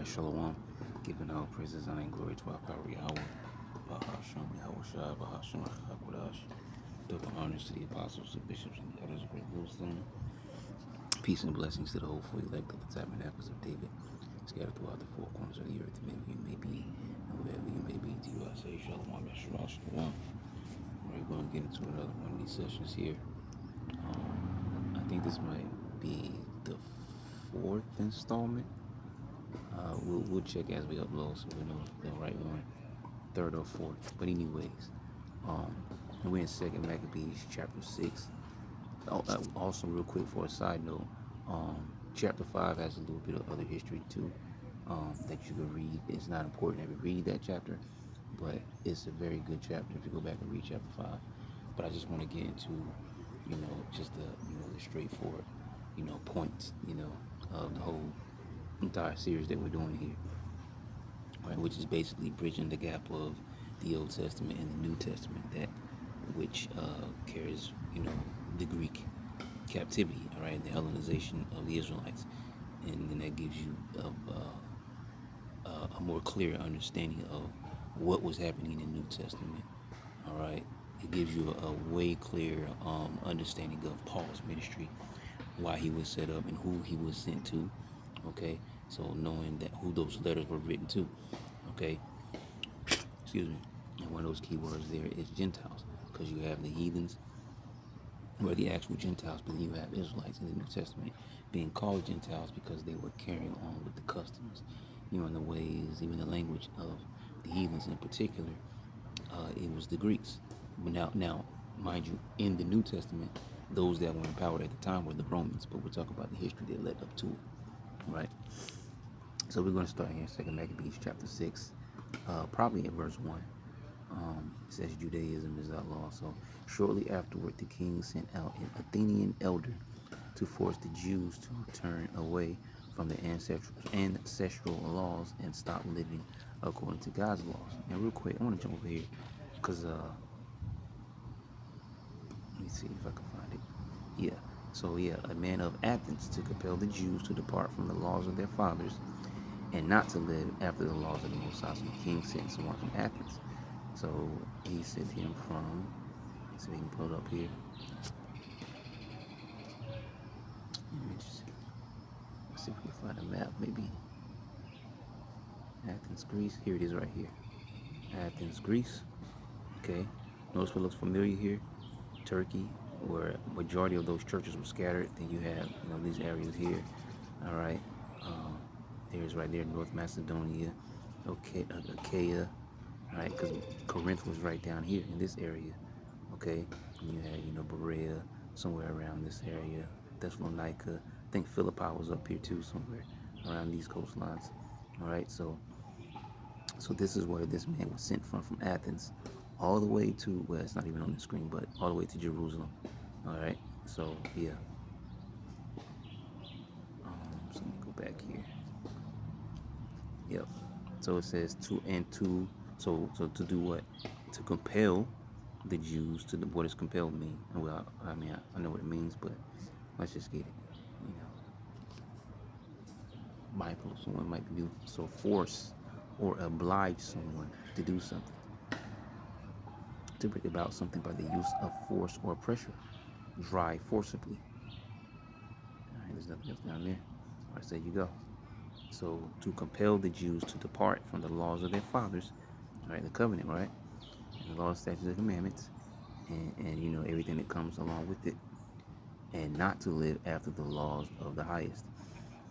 Alright, Shalom. Giving all praises, honor, and glory to our power Yahweh. Bahasham, Yahushua, Bahasham, Hakodash. Double honors to the apostles, the bishops, and the elders of great wisdom. Peace and blessings to the hopeful elect of the tabernacles of David, scattered throughout the four corners of the earth. Maybe you may be, and wherever you may be, to you I say Shalom, Yahshua, Shalom. We're going to get into another one of these sessions here. I think this might be the fourth installment. We'll check as we upload so we know the right one, third or fourth. But anyways, and we're in Second Maccabees chapter 6. Also, real quick for a side note, chapter 5 has a little bit of other history too that you can read. It's not important that we read that chapter, but it's a very good chapter if you go back and read chapter 5. But I just want to get into, just the straightforward, points, of the whole entire series that we're doing here, right? Which is basically bridging the gap of the Old Testament and the New Testament, that which carries, the Greek captivity, all right, the Hellenization of the Israelites, and then that gives you a more clear understanding of what was happening in the New Testament, all right. It gives you a way clearer understanding of Paul's ministry, why he was set up, and who he was sent to. Okay, so knowing that who those letters were written to. Okay, excuse me. And one of those key words there is Gentiles, because you have the heathens, who are the actual Gentiles, but then you have Israelites in the New Testament being called Gentiles because they were carrying on with the customs, and the ways, even the language of the heathens in particular. It was the Greeks. But now, mind you, in the New Testament, those that were in power at the time were the Romans. But we'll talk about the history that led up to it, right? So we're going to start here in Second Maccabees chapter 6, probably in verse 1. It says Judaism is outlawed. So shortly afterward, the king sent out an Athenian elder to force the Jews to turn away from the ancestral laws and stop living according to God's laws. And real quick, I want to jump over here because let me see if I can find it. Yeah. So a man of Athens to compel the Jews to depart from the laws of their fathers and not to live after the laws of the Most High. So the king sent someone from Athens. So he sent him from, so we can pull it up here. Let's see if we can find a map, maybe. Athens, Greece. Here it is right here. Athens, Greece. Okay. Notice what looks familiar here. Turkey, where majority of those churches were scattered. Then you have, these areas here. All right. There's right there North Macedonia, okay, Achaia, right? Because Corinth was right down here in this area. Okay. And you had, Berea, somewhere around this area. Thessalonica. I think Philippi was up here too, somewhere around these coastlines. All right. So this is where this man was sent from Athens, all the way to, well, it's not even on the screen, but all the way to Jerusalem. All right. So yeah. So let me go back here. Yep. So it says so to do what? To compel the Jews to what does compel mean? Well, I know what it means, but let's just get it. Mindful of someone might do. So force or oblige someone to do something. To bring about something by the use of force or pressure. Drive forcibly. All right, there's nothing else down there. All right, so there you go. So to compel the Jews to depart from the laws of their fathers, right, the covenant, right, and the laws, statutes, and commandments, and everything that comes along with it, and not to live after the laws of the highest,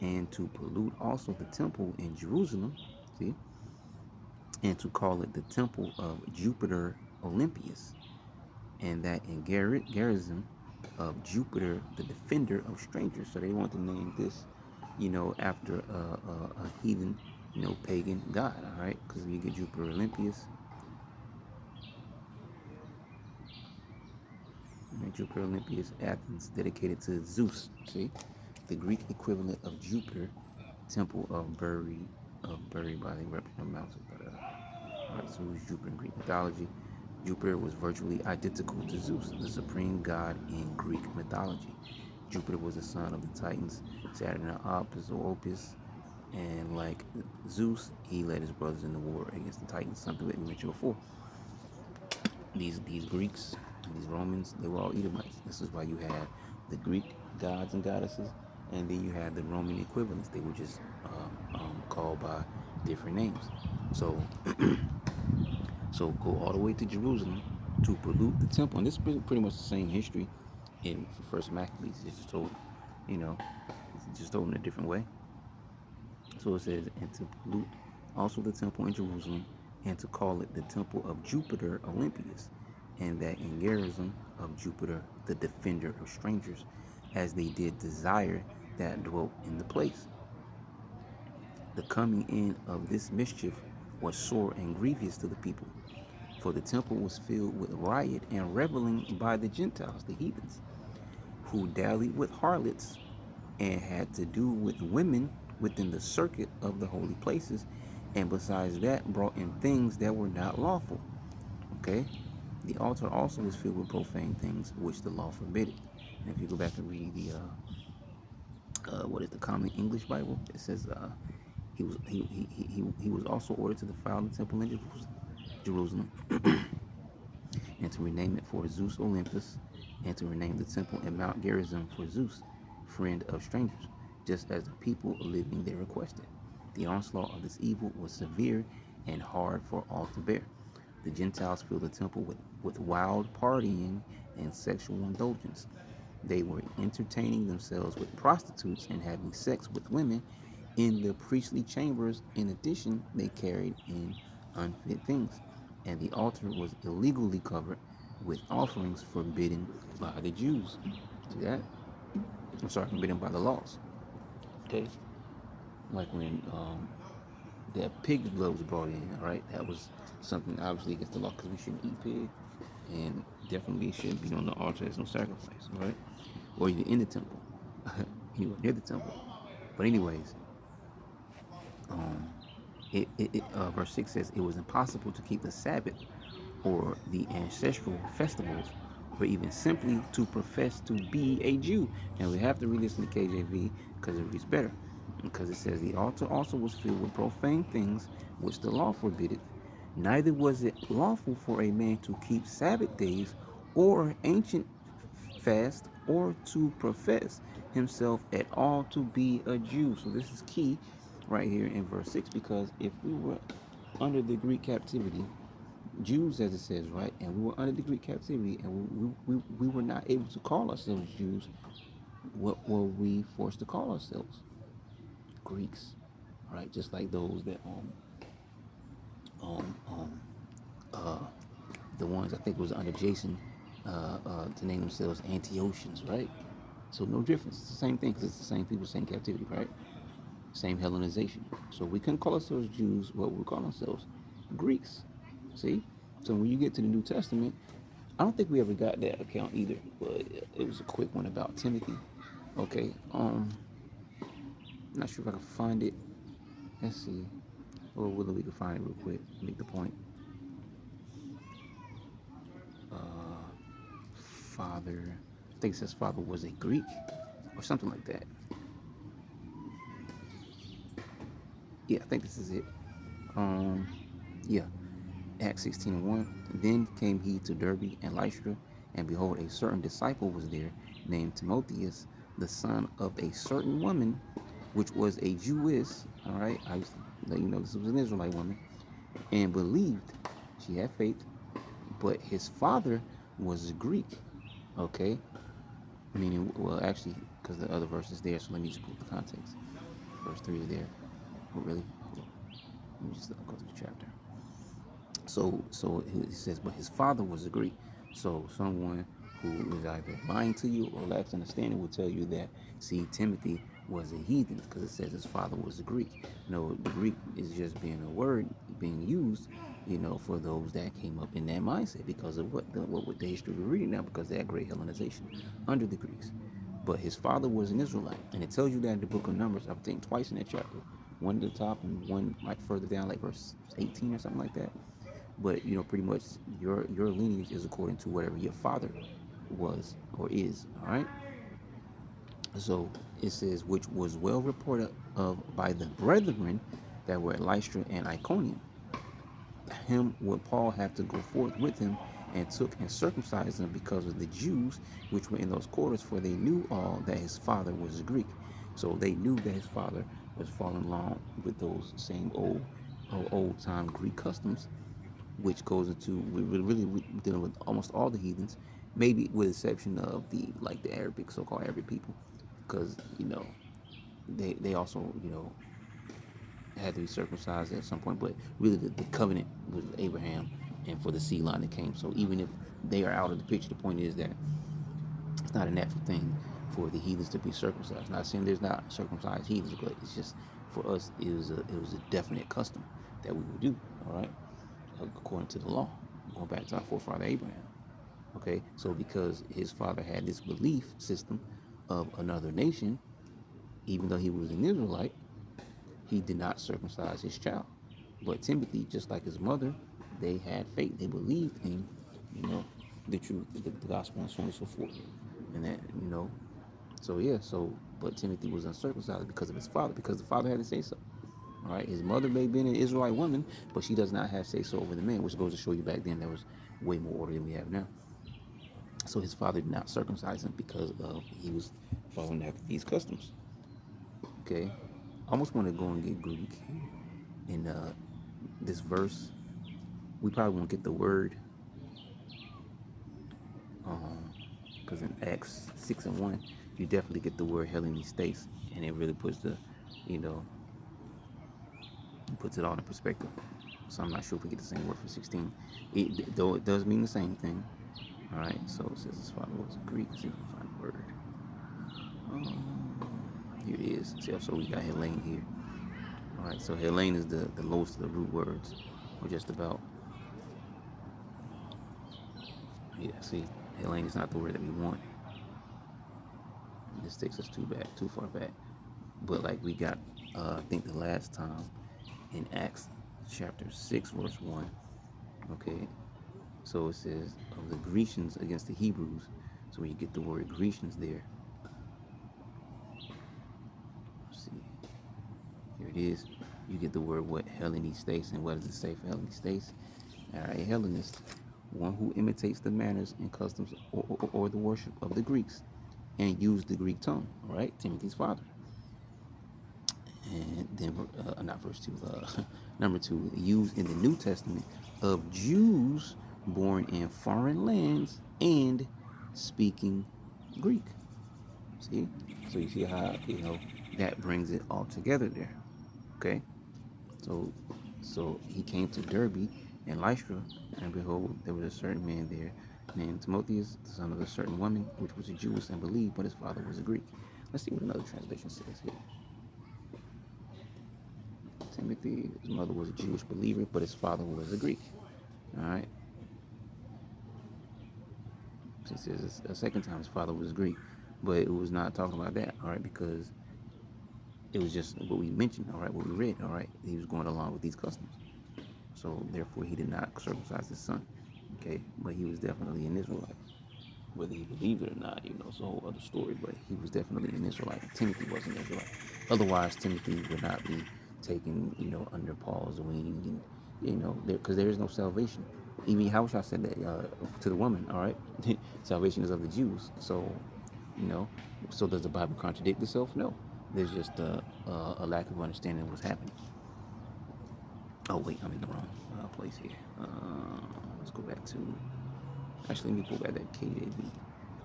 and to pollute also the temple in Jerusalem, see, and to call it the temple of Jupiter Olympius, and that in Gerizim of Jupiter, the defender of strangers. So they want to name this, after a heathen, pagan god, all right? Because you get Jupiter Olympius. Jupiter Olympius, Athens, dedicated to Zeus. See, the Greek equivalent of Jupiter, temple of buried by the representative mountains. All right, so who's Jupiter in Greek mythology? Jupiter was virtually identical to Zeus, the supreme god in Greek mythology. Jupiter was the son of the Titans, Saturn and Opus, And like Zeus, he led his brothers in the war against the Titans, something that we mentioned before. These Greeks, these Romans, they were all Edomites. This is why you have the Greek gods and goddesses, and then you have the Roman equivalents. They were just called by different names. So, so go all the way to Jerusalem to pollute the temple, and this is pretty much the same history in First Maccabees. It's just told, you know, it's just told in a different way. So it says, and to pollute also the temple in Jerusalem, and to call it the temple of Jupiter Olympius, and that in garrison of Jupiter, the defender of strangers, as they did desire that dwelt in the place. The coming in of this mischief was sore and grievous to the people, for the temple was filled with riot and reveling by the Gentiles, the heathens, who dallied with harlots and had to do with women within the circuit of the holy places, and besides that, brought in things that were not lawful. Okay? The altar also was filled with profane things which the law forbidded. And if you go back and read the what is the Common English Bible, it says he was also ordered to defile the temple in Jerusalem, and to rename it for Zeus Olympus, and to rename the temple in Mount Gerizim for Zeus, friend of strangers, just as the people living there requested. The onslaught of this evil was severe and hard for all to bear. The Gentiles filled the temple with wild partying and sexual indulgence. They were entertaining themselves with prostitutes and having sex with women in the priestly chambers. In addition, they carried in unfit things, and the altar was illegally covered with offerings forbidden by the Jews. See that? I'm sorry, forbidden by the laws. Okay, like when that pig's blood was brought in. All right, that was something obviously against the law because we shouldn't eat pig, and definitely shouldn't be on the altar as no sacrifice. All right, or even in the temple, even near the temple. But anyways, um, verse 6 says it was impossible to keep the Sabbath or the ancestral festivals, or even simply to profess to be a Jew. And we have to read this in the KJV because it reads better. Because it says the altar also was filled with profane things which the law forbidded. Neither was it lawful for a man to keep Sabbath days or ancient fast or to profess himself at all to be a Jew. So this is key right here in verse 6, because if we were under the Greek captivity, Jews as it says, right, and we were under the Greek captivity, and we were not able to call ourselves Jews, what were we forced to call ourselves? Greeks, right? Just like those that um um uh the ones I think was under Jason to name themselves Antiochians, right? So no difference. It's the same thing because it's the same people, same captivity, right? Same Hellenization. So we couldn't call ourselves Jews. What we call ourselves? Greeks. See? So when you get to the New Testament, I don't think we ever got that account either, but it was a quick one about Timothy. Okay. Not sure if I can find it. Let's see. Or whether we can find it real quick. Make the point. Father. I think it says father was a Greek or something like that. Yeah, I think this is it. Um, yeah, Acts 16:1. Then came he to Derbe and Lystra, and behold, a certain disciple was there, named Timotheus, the son of a certain woman, which was a Jewess. All right, I used to let you know this was an Israelite woman, and believed. She had faith, but his father was Greek. Okay, meaning, well, actually, because the other verse is there, so let me just put the context. Verse 3 is there. Oh, really? Hold on. Let me just go to the chapter. So he says, but his father was a Greek. So someone who is either lying to you or lacks understanding will tell you that, see, Timothy was a heathen because it says his father was a Greek. No, the Greek is just being a word being used, for those that came up in that mindset because of what the history we're reading now, because of that great Hellenization under the Greeks. But his father was an Israelite, and it tells you that in the book of Numbers, I think twice in that chapter, one at the top and one like further down, like verse 18 or something like that. But pretty much your lineage is according to whatever your father was or is. All right. So it says, which was well reported of by the brethren that were at Lystra and Iconium. Him would Paul have to go forth with him, and took and circumcised them because of the Jews which were in those quarters, for they knew all that his father was a Greek. So they knew that his father was following along with those same old time Greek customs, which goes into we're really dealing with almost all the heathens, maybe with the exception of the Arabic, so-called Arabic people, because they also had to be circumcised at some point, but really the covenant was Abraham and for the seed line that came. So even if they are out of the picture, the point is that it's not a natural thing for the heathens to be circumcised. Not saying there's not circumcised heathens, but it's just for us it was a definite custom that we would do. All right, according to the law, going back to our forefather Abraham. Okay, so because his father had this belief system of another nation, even though he was an Israelite, he did not circumcise his child. But Timothy, just like his mother, they had faith. They believed in, the truth, the gospel, and so on and so forth. And that, so yeah, but Timothy was uncircumcised because of his father, because the father had to say so. All right, his mother may have been an Israelite woman, but she does not have say so over the man, which goes to show you back then there was way more order than we have now. So his father did not circumcise him because he was following after these customs. Okay, I almost want to go and get Greek in this verse. We probably won't get the word because in Acts 6:1, you definitely get the word Hellenistes, and it really puts you know, puts it all in perspective. So I'm not sure if we get the same word for 16. Though it does mean the same thing. All right, so it says his father was a Greek. See if we can find the word. Here it is. See, so we got Hellene here. All right, so Hellene is the lowest of the root words, or just about. Yeah, see, Hellene is not the word that we want. This takes us too far back. But like we got, I think the last time in Acts chapter 6, verse 1. Okay, so it says of the Grecians against the Hebrews. So you get the word Grecians there. Let's see, here it is. You get the word what? Hellenistes. And what does it say for Hellenistes? All right, Hellenist, one who imitates the manners and customs or the worship of the Greeks and use the Greek tongue. All right, Timothy's father. And then, not verse 2, number 2, used in the New Testament of Jews born in foreign lands and speaking Greek. See? So you see how, that brings it all together there. Okay? So he came to Derbe and Lystra, and behold, there was a certain man there named Timotheus, the son of a certain woman, which was a Jewess and believed, but his father was a Greek. Let's see what another translation says here. Timothy, his mother was a Jewish believer, but his father was a Greek. All right. He says a second time his father was Greek, but it was not talking about that. All right, because it was just what we mentioned. All right, what we read. All right, he was going along with these customs, so therefore he did not circumcise his son. Okay, but he was definitely an Israelite. Whether he believed it or not, it's a whole other story. But he was definitely an Israelite. Timothy was an Israelite. Otherwise, Timothy would not be taken, under Paul's wing, and because there is no salvation. Even Yahushua said that to the woman. All right, salvation is of the Jews. So, you know, so does the Bible contradict itself? No. There's just a lack of understanding of what's happening. Oh wait, I'm in the wrong place here. Let's go back to. Actually, let me pull back that KJV.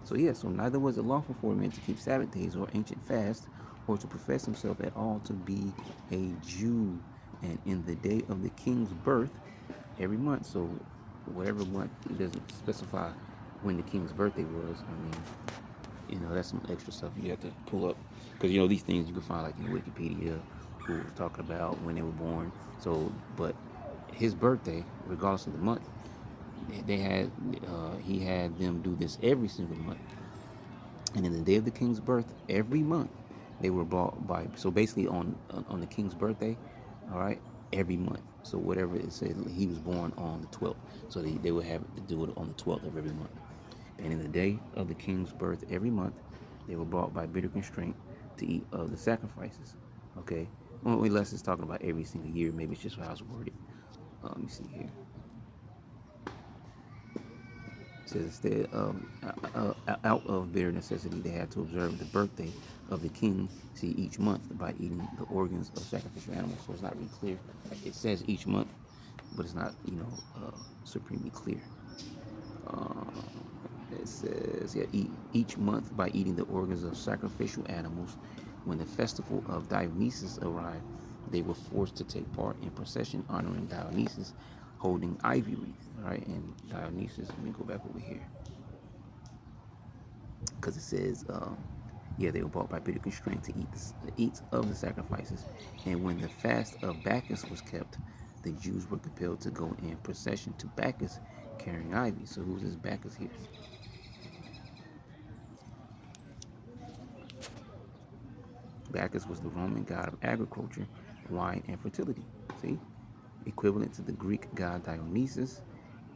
So yeah, so neither was it lawful for a man to keep Sabbath days or ancient fasts, or to profess himself at all to be a Jew. And in the day of the king's birth, every month. So whatever month, it doesn't specify when the king's birthday was. I mean, that's some extra stuff you have to pull up, because these things you can find like in Wikipedia, who was talking about when they were born. So, but his birthday, regardless of the month, he had them do this every single month. And in the day of the king's birth, every month, they were brought by. So basically, on the king's birthday, all right, every month. So whatever it says, he was born on the 12th. So they would have to do it on the 12th of every month. And in the day of the king's birth, every month, they were brought by bitter constraint to eat of the sacrifices. Okay, well, unless it's talking about every single year, maybe it's just how it's worded. Let me see here. It says instead, out of bare necessity, they had to observe the birthday of the king, see, each month by eating the organs of sacrificial animals. So it's not really clear. It says each month, but it's not, supremely clear. It says, yeah, each month by eating the organs of sacrificial animals. When the festival of Dionysus arrived, they were forced to take part in procession honoring Dionysus, holding ivy wreaths. All right, and Dionysus. Let me go back over here because it says, yeah, they were brought by bitter constraint to eat of the sacrifices. And when the fast of Bacchus was kept, the Jews were compelled to go in procession to Bacchus carrying ivy. So who's this Bacchus here? Bacchus was the Roman god of agriculture, wine, and fertility. See? Equivalent to the Greek god Dionysus,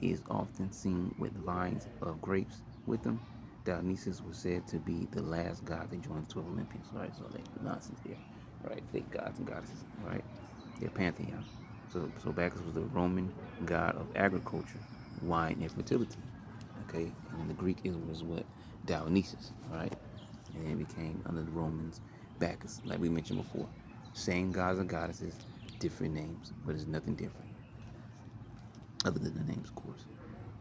he is often seen with vines of grapes with him. Dionysus was said to be the last god to join the 12 Olympians. Right, so they nonsense here. Right, fake gods and goddesses. Right, their pantheon. So Bacchus was the Roman god of agriculture, wine, and fertility. Okay, and in the Greek it was what? Dionysus. All right, and then it became under the Romans Bacchus, like we mentioned before. Same gods and goddesses, different names, but it's nothing different other than the names, of course.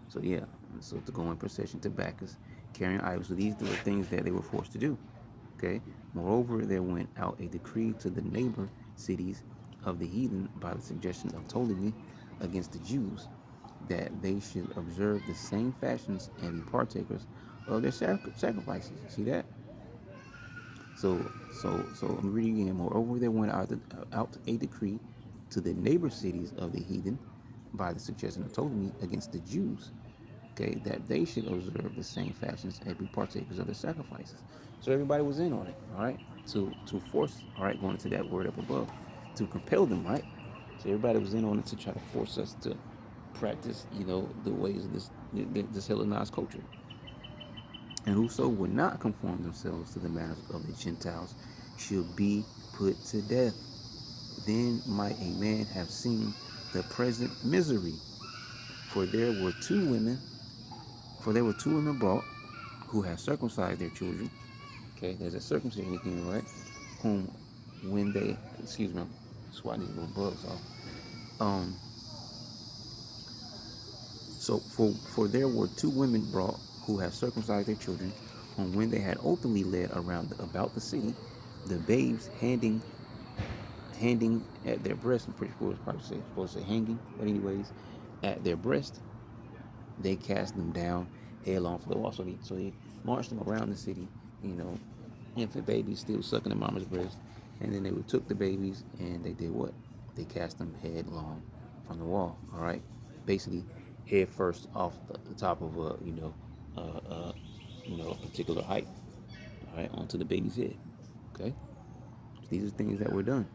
So yeah, so to go in procession to Bacchus, carrying idols. So these were things that they were forced to do. Okay. Moreover, there went out a decree to the neighbor cities of the heathen by the suggestion of Ptolemy against the Jews that they should observe the same fashions and be partakers of their sacrifices. You see that? So I'm reading again. Moreover, there went out a decree to the neighbor cities of the heathen by the suggestion of Ptolemy against the Jews, okay, that they should observe the same fashions and be partakers of the sacrifices. So everybody was in on it, all right, to force, all right, going into that word up above, to compel them, right. So everybody was in on it to try to force us to practice, the ways of this Hellenized culture. And whoso would not conform themselves to the manners of the Gentiles should be put to death. Then might a man have seen the present misery. For there were two women, for there were two women brought who had circumcised their children. Okay, there's a circumcision again, right? Whom when they, excuse me, I'm swatting these little bugs off. Um, So for there were two women brought who had circumcised their children, whom when they had openly led around about the city, the babes handing at their breast. I'm pretty sure it's probably supposed to say hanging, but anyways, at their breast, they cast them down headlong for the wall. So they marched them around the city, you know, infant babies still sucking their mama's breast, and then they took the babies and they did what? They cast them headlong from the wall. All right, basically head first off the top of uh, uh, a particular height. All right, onto the baby's head. Okay, so these are things that were done,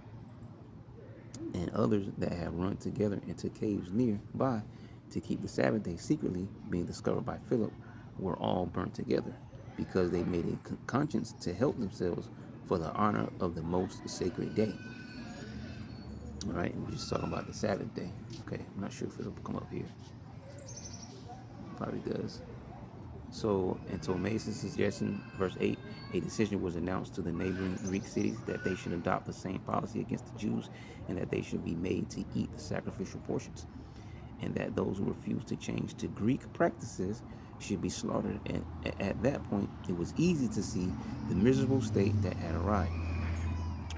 and others that have run together into caves nearby to keep the Sabbath day secretly, being discovered by Philip, were all burnt together, because they made a conscience to help themselves for the honor of the most sacred day. All right, and we're just talking about the Sabbath day. Okay, I'm not sure if it'll come up here. Probably does. So, and to Mason's suggestion, verse 8, a decision was announced to the neighboring Greek cities that they should adopt the same policy against the Jews and that they should be made to eat the sacrificial portions, and that those who refused to change to Greek practices should be slaughtered. And at that point, it was easy to see the miserable state that had arrived.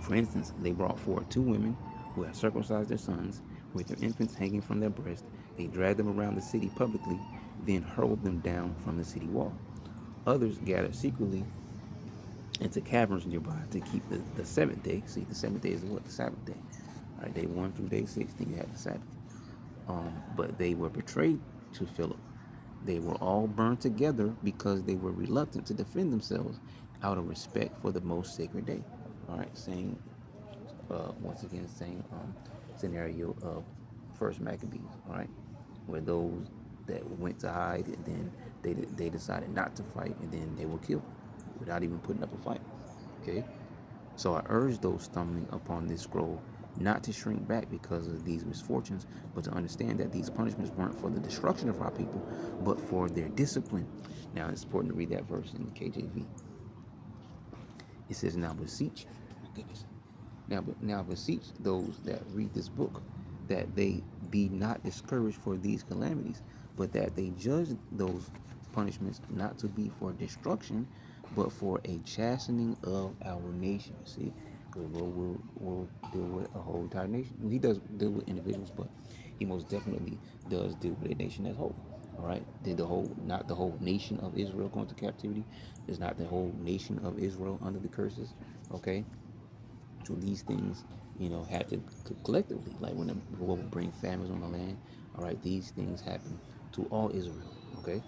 For instance, they brought forward two women who had circumcised their sons with their infants hanging from their breast. They dragged them around the city publicly, then hurled them down from the city wall. Others gathered secretly into caverns nearby to keep the seventh day. See, the seventh day is what? The Sabbath day. All right, day 1 through day 6, then you have the Sabbath. But they were betrayed to Philip. They were all burned together because they were reluctant to defend themselves out of respect for the most sacred day. All right, same, once again, same scenario of First Maccabees. All right, where those that went to hide and then they decided not to fight and then they were killed without even putting up a fight. Okay, So I urge those stumbling upon this scroll not to shrink back because of these misfortunes, but to understand that these punishments weren't for the destruction of our people, but for their discipline. Now it's important to read that verse in the KJV. It says, "Now beseech, my goodness, now beseech those that read this book, that they be not discouraged for these calamities, but that they judge those punishments not to be for destruction, but for a chastening of our nation." See, because the Lord will deal with a whole entire nation. Well, he does deal with individuals, but he most definitely does deal with a nation as a whole. All right, did the whole, not the whole nation of Israel go into captivity? Is not the whole nation of Israel under the curses? Okay, so these things, had to collectively, like when the Lord would bring famines on the land. All right, these things happen to all Israel. Okay,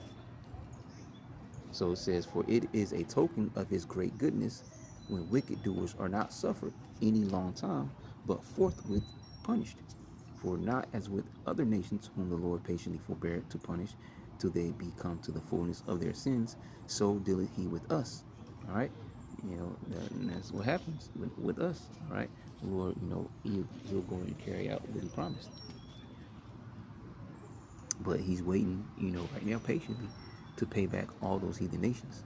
so it says, "For it is a token of his great goodness when wicked doers are not suffered any long time, but forthwith punished. For not as with other nations whom the Lord patiently forbear to punish, till they be come to the fullness of their sins, so dealeth he with us." All right, and that's what happens with us. All right, the Lord, he'll go and carry out what he promised, but he's waiting, right now patiently to pay back all those heathen nations.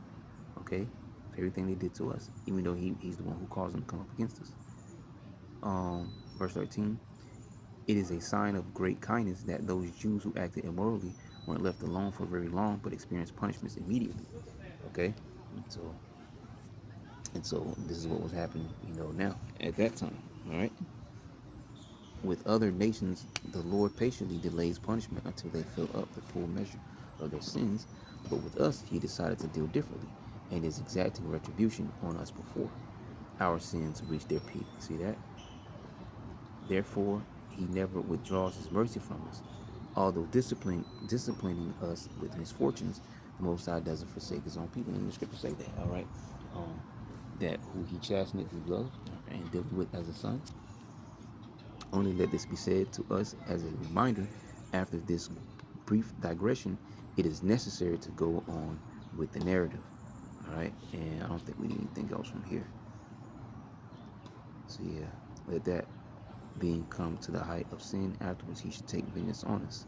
Okay, for everything they did to us, even though he's the one who caused them to come up against us. Verse 13, "It is a sign of great kindness that those Jews who acted immorally weren't left alone for very long, but experienced punishments immediately." Okay, and so this is what was happening, now at that time. All right, with other nations, the Lord patiently delays punishment until they fill up the full measure of their sins, but with us, He decided to deal differently, and is exacting retribution on us before our sins reach their peak. See that? Therefore, he never withdraws his mercy from us. Although disciplining us with misfortunes, the Most High doesn't forsake his own people. And the scriptures say that, all right? Um, that who he chasteneth, he loves, and dealt with as a son. Only let this be said to us as a reminder. After this brief digression, it is necessary to go on with the narrative. All right? And I don't think we need anything else from here. So yeah, let that being come to the height of sin, afterwards he should take vengeance on us.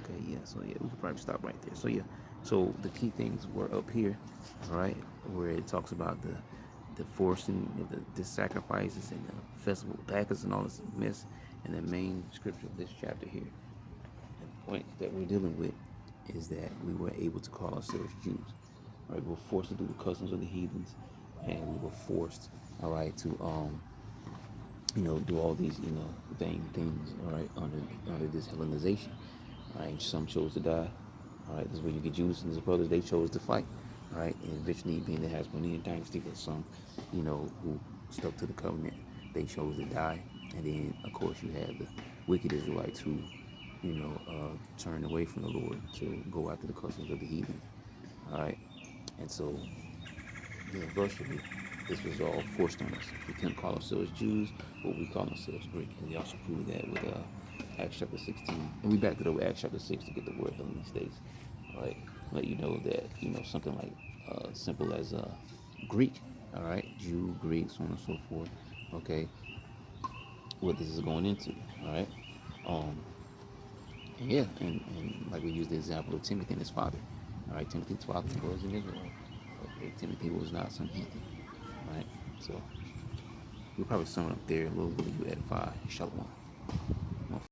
Okay, yeah, so yeah, we could probably stop right there. So yeah, so the key things were up here, all right, where it talks about the forcing of the sacrifices and the festival packers and all this mess, and the main scripture of this chapter here. And the point that we're dealing with is that we were able to call ourselves Jews. Right, we were forced to do the customs of the heathens, and we were forced, all right, to do all these, vain things, all right, under this Hellenization. All right, some chose to die. All right, this is where you get Jews and his brothers, they chose to fight. All right, and eventually being the Hasmonean dynasty, but some, who stuck to the covenant, they chose to die. And then, of course, you had the wicked Israelites who, turned away from the Lord to go after the customs of the heathen. All right, and so universally, this was all forced on us. We couldn't call ourselves Jews, but we call ourselves Greek. And we also proved that with Acts chapter 16. And we backed it up with Acts chapter 6 to get the word Hellenes states. All right, let you know that, something like simple as Greek, all right, Jew, Greek, so on and so forth, okay, what this is going into, all right. Um, and yeah, and like we used the example of Timothy and his father. All right, Timothy's father was an Israelite. Okay, Timothy was not some heathen. All right, so we'll probably sum it up there. Lord willing, you edify. Shalom.